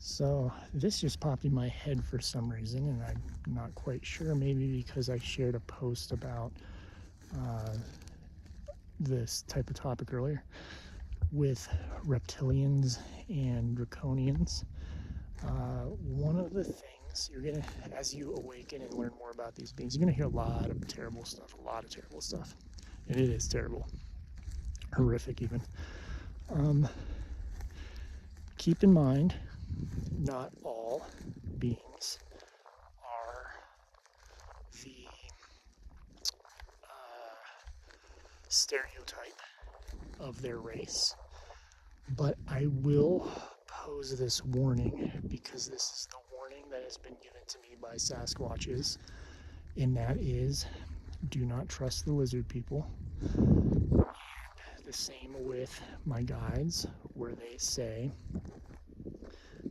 So this just popped in my head for some reason, and I'm not quite sure. Maybe because I shared a post about uh, this type of topic earlier with reptilians and draconians. One of the things you're gonna, as you awaken and learn more about these beings, you're gonna hear a lot of terrible stuff, and it is terrible, horrific even. Um, Keep in mind, not all beings are the stereotype of their race, but I will pose this warning because this is the warning that has been given to me by Sasquatches, and that is do not trust the lizard people. And the same with my guides, where they say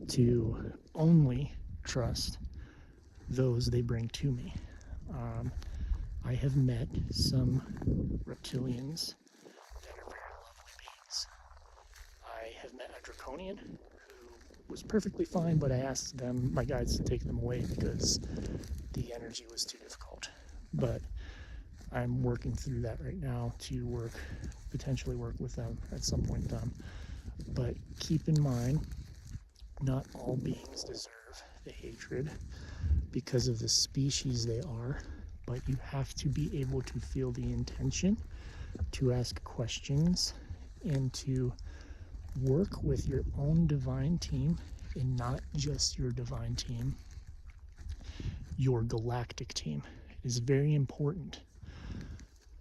to only trust those they bring to me. I have met some reptilians that are very lovely beings. I have met a draconian who was perfectly fine, but I asked them, my guides, to take them away because the energy was too difficult. But I'm working through that right now to potentially work with them at some point in time. But keep in mind, not all beings deserve the hatred because of the species they are, but you have to be able to feel the intention to ask questions and to work with your own divine team, and not just your divine team, your galactic team. It is very important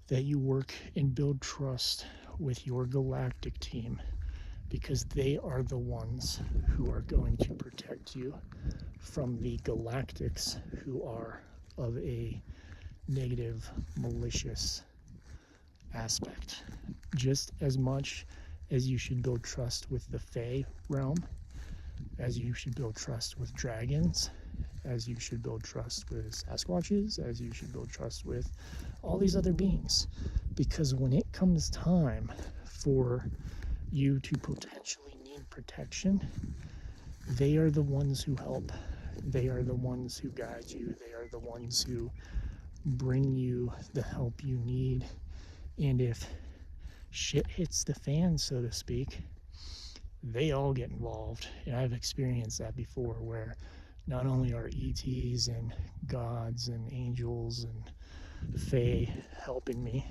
that you work and build trust with your galactic team because they are the ones who are going to protect you from the galactics who are of a negative, malicious aspect. Just as much as you should build trust with the Fae realm, as you should build trust with dragons, as you should build trust with Sasquatches, as you should build trust with all these other beings. Because when it comes time for you to potentially need protection, they are the ones who help. They are the ones who guide you. They are the ones who bring you the help you need. And if shit hits the fan, so to speak, they all get involved. And I've experienced that before, where not only are ETs and gods and angels and Fae helping me,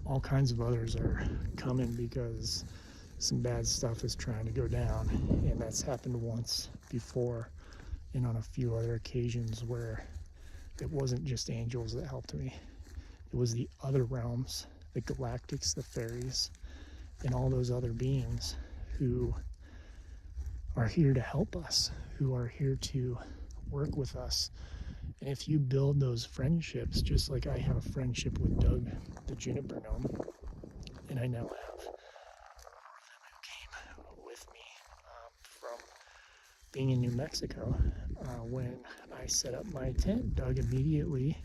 all kinds of others are coming because some bad stuff is trying to go down. And that's happened once before, and on a few other occasions where it wasn't just angels that helped me. It was the other realms, the galactics, the faeries, and all those other beings who are here to help us, who are here to work with us. And if you build those friendships, just like I have a friendship with Doug, the juniper gnome, and I now have more of them who came with me from being in New Mexico. When I set up my tent, Doug immediately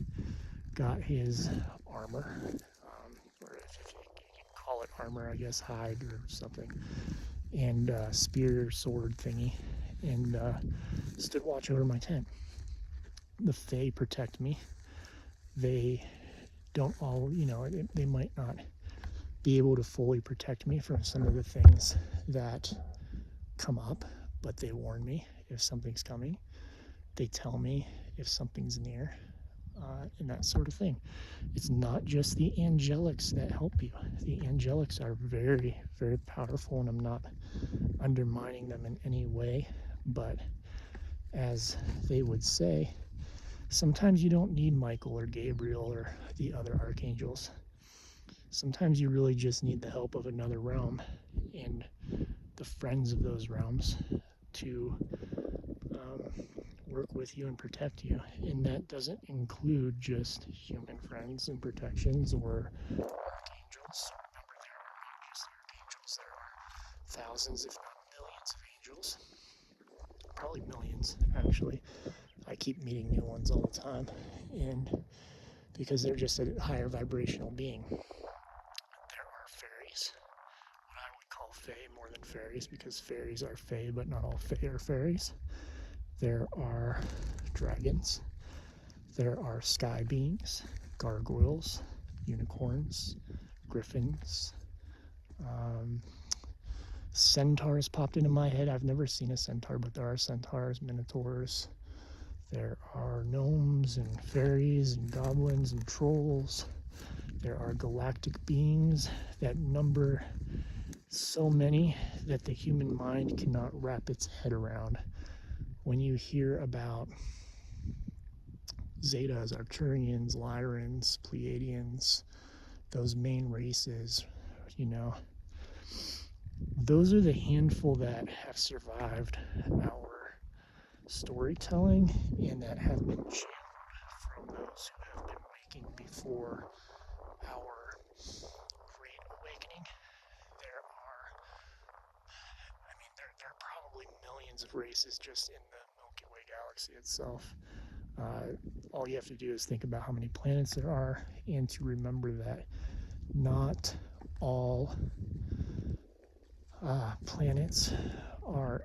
got his armor, or if you call it armor, I guess hide or something, and spear sword thingy, and stood watch over my tent. The Fae protect me. They don't all, they might not be able to fully protect me from some of the things that come up, but they warn me if something's coming. They tell me if something's near, and that sort of thing. It's not just the angelics that help you. The angelics are very, very powerful, and I'm not undermining them in any way, but as they would say, sometimes you don't need Michael or Gabriel or the other archangels. Sometimes you really just need the help of another realm and the friends of those realms to work with you and protect you. And that doesn't include just human friends and protections or archangels. Remember, there are not just archangels, there are thousands, if not millions of angels. Probably millions, actually. I keep meeting new ones all the time, and because they're just a higher vibrational being. There are fairies, what I would call fae more than faeries, because fairies are fae, but not all fae are fairies. There are dragons. There are sky beings, gargoyles, unicorns, griffins. Centaurs popped into my head. I've never seen a centaur, but there are centaurs, minotaurs. There are gnomes and fairies and goblins and trolls. There are galactic beings that number so many that the human mind cannot wrap its head around. When you hear about Zetas, Arcturians, Lyrans, Pleiadians, those main races, you know, those are the handful that have survived our storytelling and that have been channeled from those who have been waking before our great awakening. There are probably millions of races just in the Milky Way galaxy itself. All you have to do is think about how many planets there are, and to remember that not all planets are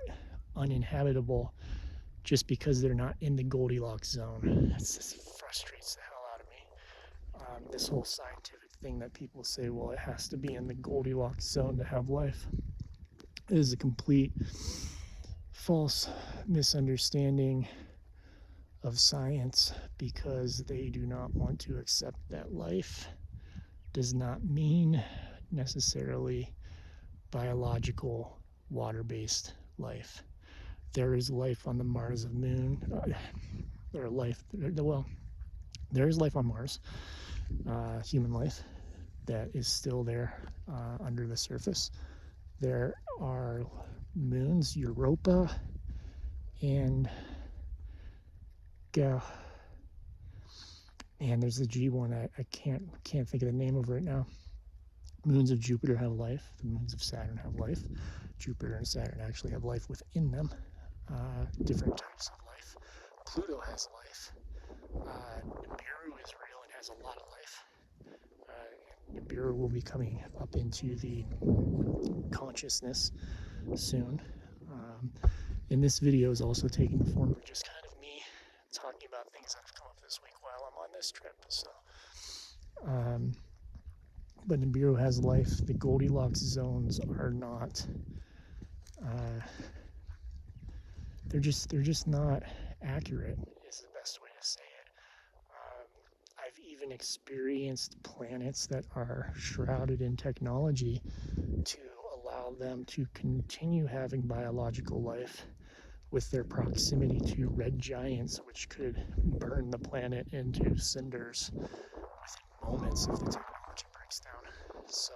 uninhabitable just because they're not in the Goldilocks zone. That just frustrates the hell out of me. This whole scientific thing that people say, well, it has to be in the Goldilocks zone to have life, is a complete false misunderstanding of science, because they do not want to accept that life does not mean necessarily biological water-based life. There is life on the Mars of Moon. There is life on Mars, human life that is still there under the surface. There are moons, Europa and and there's the G one. I can't think of the name of it right now. Moons of Jupiter have life. The moons of Saturn have life. Jupiter and Saturn actually have life within them. Different types of life. Pluto has life. Nibiru is real and has a lot of life. Nibiru will be coming up into the consciousness soon. And this video is also taking the form of just kind of me talking about things that have come up this week while I'm on this trip. So, but Nibiru has life. The Goldilocks zones are not. They're just not accurate, is the best way to say it. I've even experienced planets that are shrouded in technology to allow them to continue having biological life with their proximity to red giants, which could burn the planet into cinders within moments if the technology breaks down. So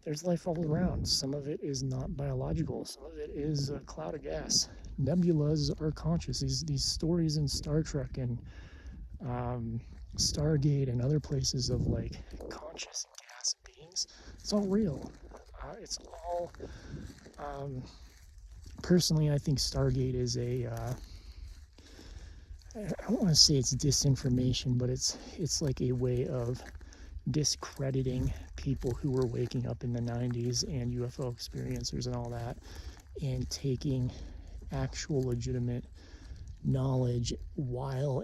there's life all around. Some of it is not biological. Some of it is a cloud of gas. Nebulas are conscious. These stories in Star Trek and Stargate and other places of like conscious gas beings, it's all real. It's all personally, I think Stargate is I don't want to say it's disinformation, but it's like a way of discrediting people who were waking up in the 90s and UFO experiencers and all that, and taking actual legitimate knowledge while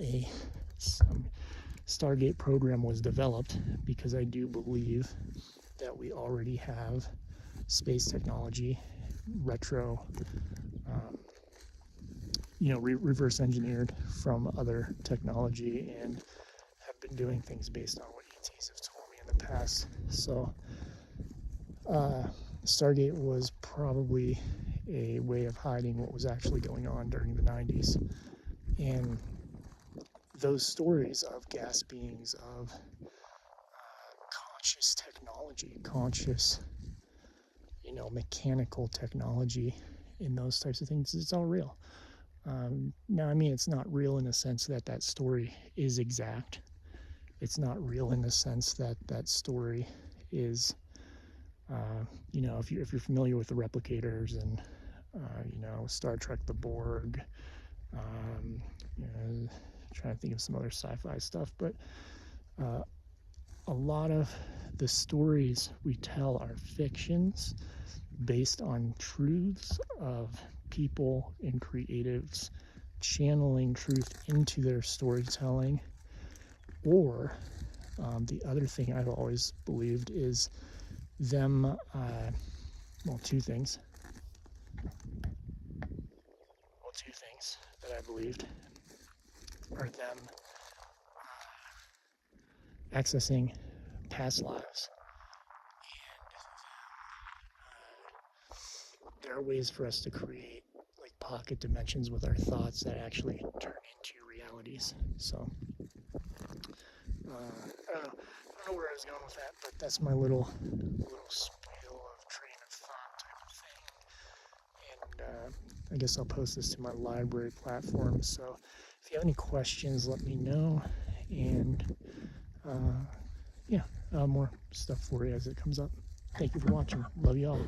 some Stargate program was developed, because I do believe that we already have space technology reverse engineered from other technology, and have been doing things based on what ETs have told me in the past. So Stargate was probably a way of hiding what was actually going on during the 90s. And those stories of gas beings, of conscious technology, conscious, mechanical technology, and those types of things, it's all real. Now, I mean, it's not real in the sense that that story is exact. It's not real in the sense that that story is, if you're familiar with the replicators and, Star Trek, the Borg, trying to think of some other sci-fi stuff, but a lot of the stories we tell are fictions based on truths of people and creatives channeling truth into their storytelling, or the other thing I've always believed is them, well, two things. Well, two things that I believed are them accessing past lives. There are ways for us to create like pocket dimensions with our thoughts that actually turn into realities. So, I don't know. I don't know where I was going with that, but that's my little spiel of train of thought type of thing. And I guess I'll post this to my library platform. So if you have any questions, let me know. And yeah, more stuff for you as it comes up. Thank you for watching. Love you all.